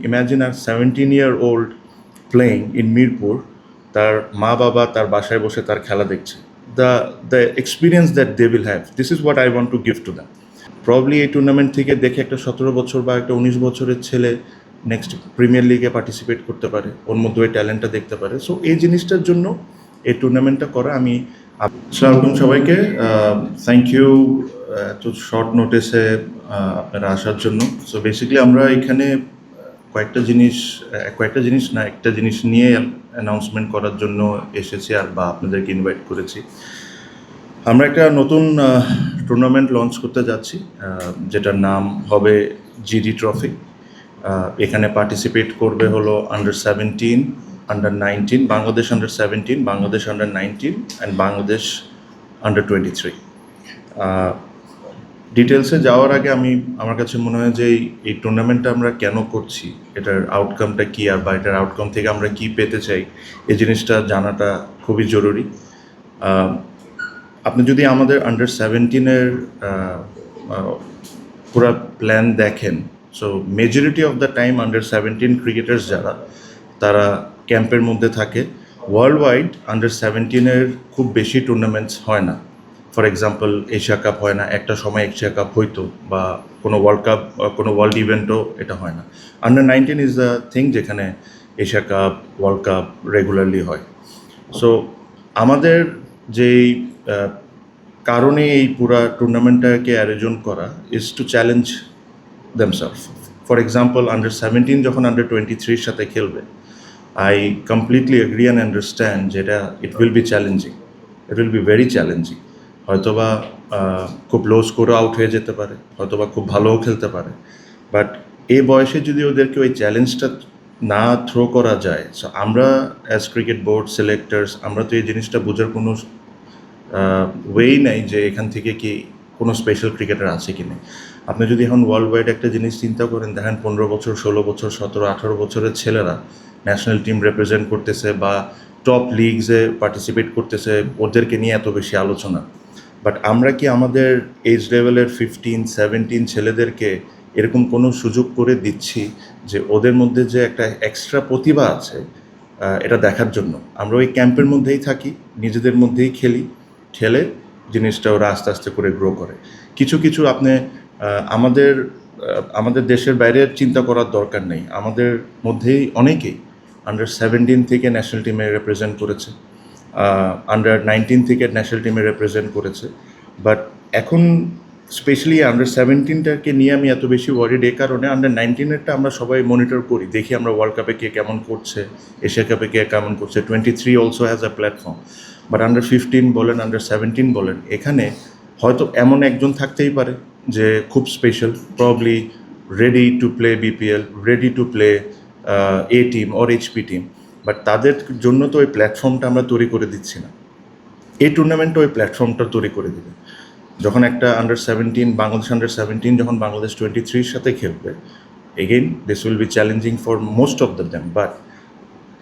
Imagine a 17-year-old playing in Mirpur, তার মা বাবা তার বাসায় বসে তার খেলা দেখছে। The experience that they will have, this is what I want to give to them. Probably এই টুর্নামেন্ট থেকে দেখে একটা 17 বছর বা একটা 19 বছরের ছেলে নেক্সট প্রিমিয়ার লিগে পার্টিসিপেট করতে পারে, ওর মধ্যে ওই ট্যালেন্টটা দেখতে পারে। সো এই জিনিসটার জন্য এই টুর্নামেন্টটা করা আমি। আসসালামু আলাইকুম সবাইকে, থ্যাংক ইউ এত শর্ট নোটিসে আপনারা আসার জন্য। সো বেসিক্যালি আমরা এখানে কয়েকটা জিনিস না, একটা জিনিস নিয়ে অ্যানাউন্সমেন্ট করার জন্য এসেছি আর বা আপনাদেরকে ইনভাইট করেছি। আমরা একটা নতুন টুর্নামেন্ট লঞ্চ করতে যাচ্ছি, যেটার নাম হবে জিডি ট্রফি। এখানে পার্টিসিপেট করবে হলো under 17, under 19, Bangladesh under 17, Bangladesh under 19 and Bangladesh under 23। ডিটেলসে যাওয়ার আগে আমার কাছে মনে হয় যে এই টুর্নামেন্টটা আমরা কেন করছি, এটার আউটকামটা কী, আর বা এটার আউটকাম থেকে আমরা কী পেতে চাই, এই জিনিসটা জানাটা খুবই জরুরি। আপনি যদি আমাদের আন্ডার 17-এর পুরো প্ল্যান দেখেন, so majority of the time under 17 cricketers যারা, তারা ক্যাম্পের মধ্যে থাকে। ওয়ার্ল্ড ওয়াইড আন্ডার 17-এর খুব বেশি টুর্নামেন্টস হয় না। ফর এক্সাম্পল এশিয়া কাপ হয় না, একটা সময় এশিয়া কাপ হইতো, বা কোনো ওয়ার্ল্ড কাপ, কোনো ওয়ার্ল্ড ইভেন্টও এটা হয় না। আন্ডার 19 ইজ দ্য থিং যেখানে Asia cup, world cup regularly হয়। সো আমাদের যেই কারণে এই পুরা টুর্নামেন্টটাকে আয়োজন করা is to challenge themselves. For example under 17 যখন আন্ডার 23-র সাথে খেলবে, I completely agree and understand যেটা it will be challenging, it will be very challenging. হয়তোবা খুব লো স্কোরও আউট হয়ে যেতে পারে, হয়তোবা খুব ভালোও খেলতে পারে, বাট এই বয়সে যদি ওদেরকে ওই চ্যালেঞ্জটা না থ্রো করা যায়, সো আমরা অ্যাজ ক্রিকেট বোর্ড সিলেক্টার্স, আমরা তো এই জিনিসটা বোঝার কোনো ওয়েই নাই যে এখান থেকে কি কোনো স্পেশাল ক্রিকেটার আছে কি না। আপনি যদি এখন ওয়ার্ল্ড ওয়াইড একটা জিনিস চিন্তা করেন, দেখেন 15 বছর, 16 বছর, 17, 18 বছরের ছেলেরা ন্যাশনাল টিম রিপ্রেজেন্ট করতেছে বা টপ লিগসে পার্টিসিপেট করতেছে, ওদেরকে নিয়ে এত বেশি আলোচনা। বাট আমরা কি আমাদের এজ লেভেলের 15, 17 ছেলেদেরকে এরকম কোনো সুযোগ করে দিচ্ছি যে ওদের মধ্যে যে একটা এক্সট্রা প্রতিভা আছে এটা দেখার জন্য? আমরা ওই ক্যাম্পের মধ্যেই থাকি, নিজেদের মধ্যেই খেলে জিনিসটা ওরা আস্তে আস্তে করে গ্রো করে। কিছু আপনি আমাদের দেশের বাইরে চিন্তা করার দরকার নেই। আমাদের মধ্যেই অনেকেই আন্ডার 17 থেকে ন্যাশনাল টিমে রিপ্রেজেন্ট করেছে, আন্ডার 19 থেকে ন্যাশনাল টিমে রিপ্রেজেন্ট করেছে। বাট এখন স্পেশালি আন্ডার 17টাকে নিয়ে আমি এত বেশি ওয়ারিড এই কারণে, আন্ডার 19-এরটা আমরা সবাই মনিটর করি, দেখি আমরা ওয়ার্ল্ড কাপে কে কেমন করছে, এশিয়া কাপে কে কেমন করছে। 23 also has a platform. But under 15 বলেন, আন্ডার 17 বলেন, এখানে হয়তো এমন একজন থাকতেই পারে যে খুব special, probably ready to play BPL, ready to play a team or HP team, but তাদের জন্য তো ওই প্ল্যাটফর্মটা আমরা তৈরি করে দিচ্ছি না। এই টুর্নামেন্টটা ওই প্ল্যাটফর্মটা তৈরি করে দেবে। যখন একটা আন্ডার 17, বাংলাদেশ আন্ডার 17 যখন বাংলাদেশ 23-র সাথে খেলবে, again this will be challenging for most of the them. But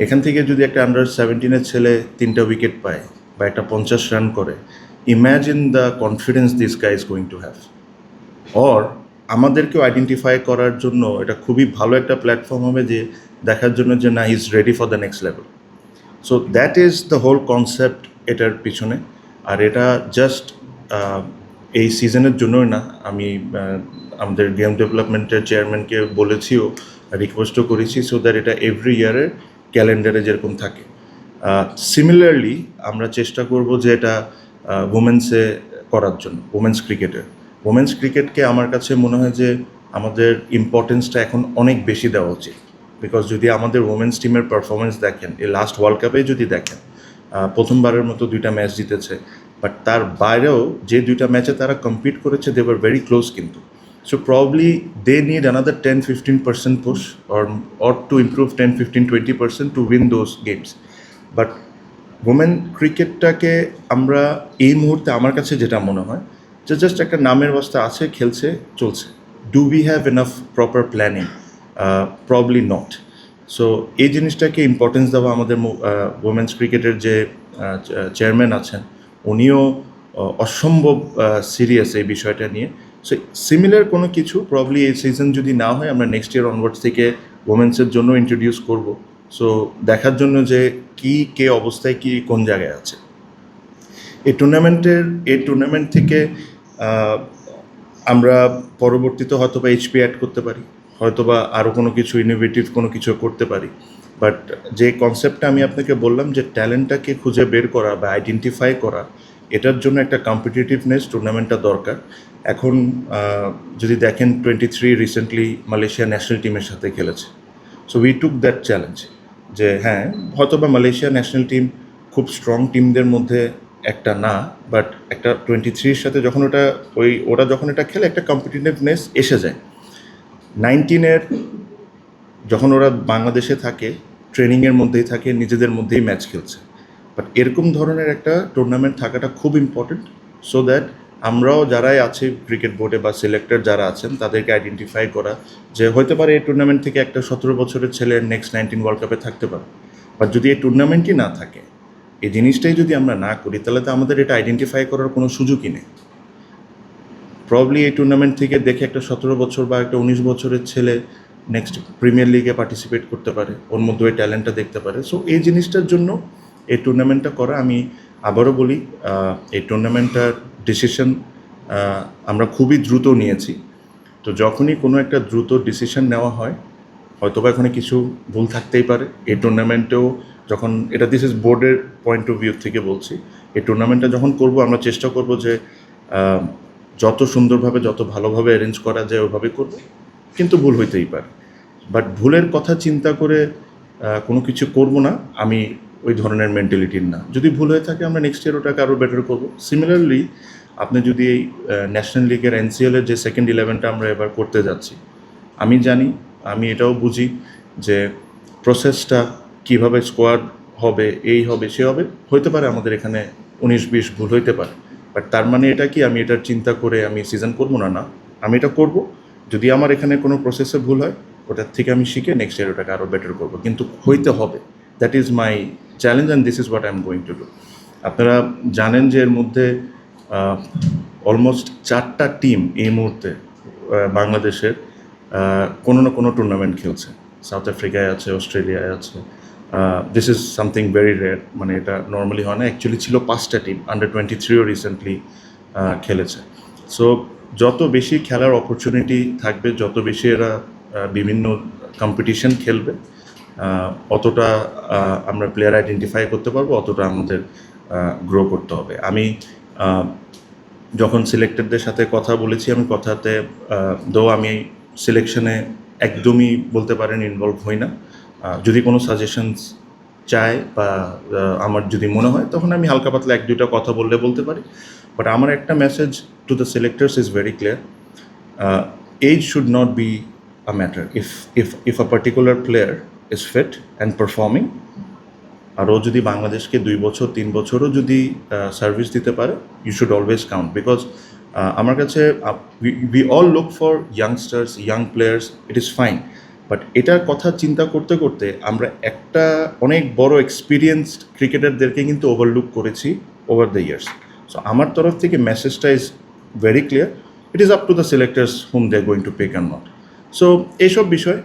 এখান থেকে যদি একটা আন্ডার 17-এর ছেলে 3টা উইকেট পায় বা একটা 50 রান করে, imagine the confidence this guy is going to have. Or আমাদেরকেও আইডেন্টিফাই করার জন্য এটা খুবই ভালো একটা প্ল্যাটফর্ম হবে, যে দেখার জন্য যে না, is ready for the next level. So that is the whole concept এটার পিছনে। আর এটা জাস্ট এই সিজনের জন্যই না, আমি আমাদের গেম ডেভেলপমেন্টের চেয়ারম্যানকে বলেছিও, রিকোয়েস্টও করেছি, সো দ্যাট এটা এভরি ইয়ারের ক্যালেন্ডারে যেরকম থাকে। সিমিলারলি আমরা চেষ্টা করব যে এটা উমেন্সে করার জন্য, উমেন্স ক্রিকেটকে আমার কাছে মনে হয় যে আমাদের ইম্পর্টেন্সটা এখন অনেক বেশি দেওয়া উচিত। বিকজ যদি আমাদের ওমেন্স টিমের পারফরমেন্স দেখেন, এই লাস্ট ওয়ার্ল্ড কাপে যদি দেখেন, প্রথমবারের মতো 2টা ম্যাচ জিতেছে, বাট তার বাইরেও যে 2টা ম্যাচে তারা কম্পিট করেছে, দে ওয়ার ভেরি ক্লোজ কিন্তু। So probably they need another 10-15% push or to improve 10-15-20% to win those games. But women ক্রিকেটটাকে আমরা এই মুহূর্তে, আমার কাছে যেটা মনে হয় যে জাস্ট একটা নামের বাস্তা আছে, খেলছে, চলছে। Do we have enough proper planning? Probably not. So এই জিনিসটাকে ইম্পর্টেন্স দেওয়া আমাদের ওমেন্স ক্রিকেটের যে চেয়ারম্যান আছেন, উনিও অসম্ভব সিরিয়াস এই বিষয়টা নিয়ে। সো সিমিলার কোনো কিছু প্রবলি এই সিজন যদি না হয়, আমরা নেক্সট ইয়ার অনওয়ার্ডস থেকে ওমেন্সের জন্য ইন্ট্রোডিউস করব। সো দেখার জন্য যে কে অবস্থায় কোন জায়গায় আছে। এই টুর্নামেন্ট থেকে আমরা পরবর্তীতে হয়তো বা এইচপি অ্যাড করতে পারি, হয়তো বা আরও কোনো কিছু ইনোভেটিভ কোনো কিছু করতে পারি। বাট যে কনসেপ্টটা আমি আপনাকে বললাম যে ট্যালেন্টটাকে খুঁজে বের করা বা আইডেন্টিফাই করা, এটার জন্য একটা কম্পিটিটিভনেস টুর্নামেন্টটা দরকার। এখন যদি দেখেন 23 রিসেন্টলি মালয়েশিয়া ন্যাশনাল টিমের সাথে খেলেছে। So we took that challenge যে হ্যাঁ হয়তো বা মালয়েশিয়া ন্যাশনাল টিম খুব স্ট্রং টিমদের মধ্যে একটা না, বাট একটা 23-র সাথে যখন ওরা যখন এটা খেলে একটা কম্পিটিটিভনেস এসে যায়। 19-এর যখন ওরা বাংলাদেশে থাকে ট্রেনিংয়ের মধ্যেই থাকে, নিজেদের মধ্যেই ম্যাচ খেলছে। বাট এরকম ধরনের একটা টুর্নামেন্ট থাকাটা খুব ইম্পর্টেন্ট, সো দ্যাট আমরাও যারাই আছে ক্রিকেট বোর্ডে বা সিলেক্টর যারা আছেন তাদেরকে আইডেন্টিফাই করা যে হতে পারে এই টুর্নামেন্ট থেকে একটা 17 বছরের ছেলে নেক্সট 19 ওয়ার্ল্ড কাপে থাকতে পারে। বাট যদি এই টুর্নামেন্টই না থাকে, এই জিনিসটাই যদি আমরা না করি, তাহলে তো আমাদের এটা আইডেন্টিফাই করার কোনো সুযোগই নেই। প্রবলি এই টুর্নামেন্ট থেকে দেখে একটা 17 বছর বা একটা 19 বছরের ছেলে নেক্সট প্রিমিয়ার লিগে পার্টিসিপেট করতে পারে, ওর মধ্যে ওই ট্যালেন্টটা দেখতে পারে। সো এই জিনিসটার জন্য এই টুর্নামেন্টটা করা। আমি আবারও বলি, এই টুর্নামেন্টটার ডিসিশন আমরা খুবই দ্রুত নিয়েছি। তো যখনই কোনো একটা দ্রুত ডিসিশন নেওয়া হয়, হয়তো বা এখানে কিছু ভুল থাকতেই পারে। এই টুর্নামেন্টেও যখন দিস ইজ বোর্ডের পয়েন্ট অফ ভিউ থেকে বলছি, এই টুর্নামেন্টটা যখন করব আমরা চেষ্টা করব যে যত সুন্দরভাবে যত ভালোভাবে অ্যারেঞ্জ করা যায় ওভাবে করব, কিন্তু ভুল হইতেই পারে। বাট ভুলের কথা চিন্তা করে কোনো কিছু করব না, আমি ওই ধরনের মেন্টালিটির না। যদি ভুল হয়ে থাকে আমরা নেক্সট ইয়ার ওটাকে আরও বেটার করব। সিমিলারলি আপনি যদি এই ন্যাশনাল লিগের এনসিএলের যে সেকেন্ড 11টা আমরা এবার করতে যাচ্ছি, আমি জানি, আমি এটাও বুঝি যে প্রসেসটা কীভাবে স্কোয়াড হবে, এই হবে সে হবে, হতে পারে আমাদের এখানে 19-20 ভুল হইতে পারে। বাট তার মানে এটা কি আমি এটার চিন্তা করে আমি সিজন করবো না? না, আমি এটা করব। যদি আমার এখানে কোনো প্রসেসে ভুল হয়, ওটার থেকে আমি শিখে নেক্সট ইয়ার ওটাকে আরও বেটার করবো, কিন্তু হইতে হবে। That is my challenge and this is what I am going to do. আপনারা জানেন যে এর মধ্যে অলমোস্ট 4টা টিম এই মুহূর্তে বাংলাদেশের কোনো না কোনো টুর্নামেন্ট খেলছে। সাউথ আফ্রিকায় আছে, অস্ট্রেলিয়ায় আছে। This is something very rare, মানে এটা নর্মালি হয় না। অ্যাকচুয়ালি ছিল 5টা টিম, আন্ডার 23ও রিসেন্টলি খেলেছে। সো যত বেশি খেলার অপরচুনিটি থাকবে, যত বেশি এরা বিভিন্ন কম্পিটিশন খেলবে, অতটা আমরা প্লেয়ার আইডেন্টিফাই করতে পারবো, অতটা আমাদের গ্রো করতে হবে। আমি যখন সিলেক্টেডদের সাথে কথা বলেছি, আমি কথাতে আমি সিলেকশনে একদমই বলতে পারেন ইনভলভ হই না। যদি কোনো সাজেশনস চায় বা আমার যদি মনে হয়, তখন আমি হালকা পাতলা 1-2টা কথা বলতে পারি। বাট আমার একটা message to the selectors is very clear, age should not be a matter. If a particular player is fit and performing, আর ও যদি বাংলাদেশকে 2 বছর 3 বছরও যদি সার্ভিস দিতে পারে, you should always count. Because আমার কাছে we all look for youngsters, young players, it is fine. But এটার কথা চিন্তা করতে করতে আমরা একটা অনেক বড় এক্সপিরিয়েন্সড ক্রিকেটারদেরকে কিন্তু ওভারলুক করেছি ওভার দ্য ইয়ার্স। সো আমার তরফ থেকে মেসেজটা is very clear, it is up to the selectors whom they are going to pick and not. So এইসব বিষয়,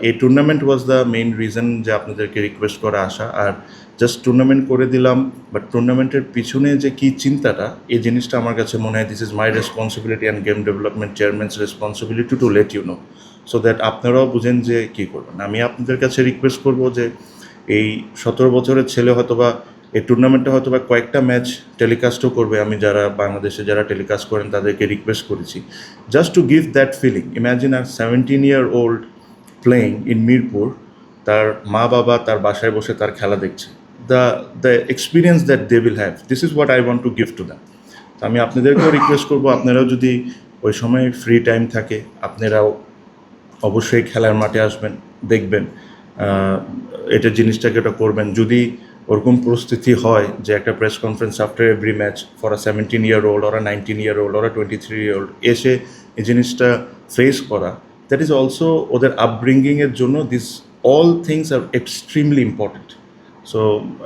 এই tournament was the main reason যে আপনাদেরকে রিকোয়েস্ট করে আসা। আর জাস্ট টুর্নামেন্ট করে দিলাম, বাট টুর্নামেন্টের পিছনে যে কী চিন্তাটা, এই জিনিসটা আমার কাছে মনে হয় this is my responsibility and game development chairman's responsibility to let you know, so that আপনারাও বুঝেন যে কী করবেন। আমি আপনাদের কাছে রিকোয়েস্ট করবো যে এই 17 বছরের ছেলে হয়তোবা এই টুর্নামেন্টে হয়তোবা কয়েকটা ম্যাচ টেলিকাস্টও করবে। আমি যারা বাংলাদেশে যারা টেলিকাস্ট করেন তাদেরকে রিকোয়েস্ট করেছি just to give that feeling. Imagine আর 17-year-old প্লেয়িং ইন মিরপুর, তার মা বাবা তার বাসায় বসে তার খেলা দেখছে। The experience that they will have, this is what I want to give to them. তো আমি আপনাদেরকেও রিকোয়েস্ট করবো, আপনারাও যদি ওই সময় ফ্রি টাইম থাকে, আপনারাও অবশ্যই খেলার মাঠে আসবেন, দেখবেন, এটা জিনিসটাকে ওটা করবেন। যদি ওরকম পরিস্থিতি হয় যে একটা press conference after every match for a 17-year-old or a 19-year-old or a 23-year-old এসে এই জিনিসটা ফেস করা, দ্যাট ইজ অলসো ওদের আপব্রিঙ্গিংয়ের জন্য this all things are extremely important. So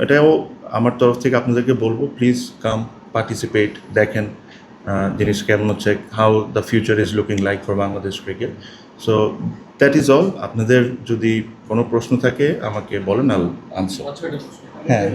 এটাও আমার তরফ থেকে আপনাদেরকে বলবো, প্লিজ কাম পার্টিসিপেট, দেখেন জিনিস কেমন হচ্ছে, how the future is looking like for Bangladesh cricket. So that is all. আপনাদের যদি কোনো প্রশ্ন থাকে আমাকে বলেন, আল আনসার। বছরের প্রশ্ন হ্যাঁ।